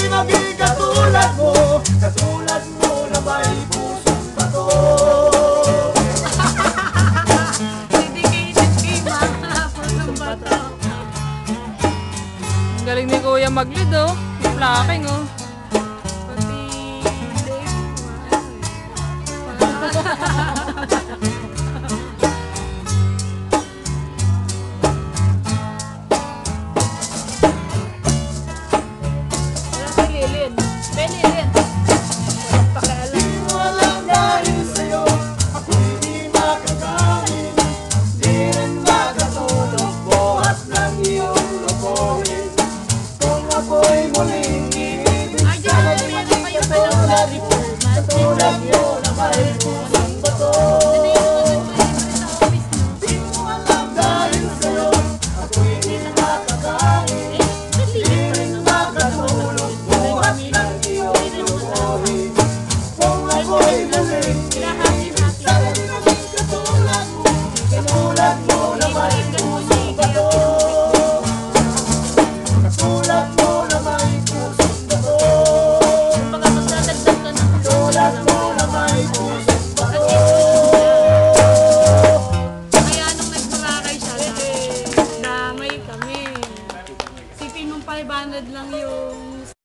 maging katulad mo na may pusong bato. Dedicated kay mga pusong bato. Ang galing ni Kuya mag-lead, oh. Flocking, oh. Pati katulad mo na may pusong bato. Di mo alam dahil sa'yo ako'y di makakain, di rin makatulog bukas ng iyong lubuhin. Kung ako'y muling iibig, sana di maging katulad mo na may pusong bato. Katulad mo na may pusong bato. Katulad mo na may pusong bato.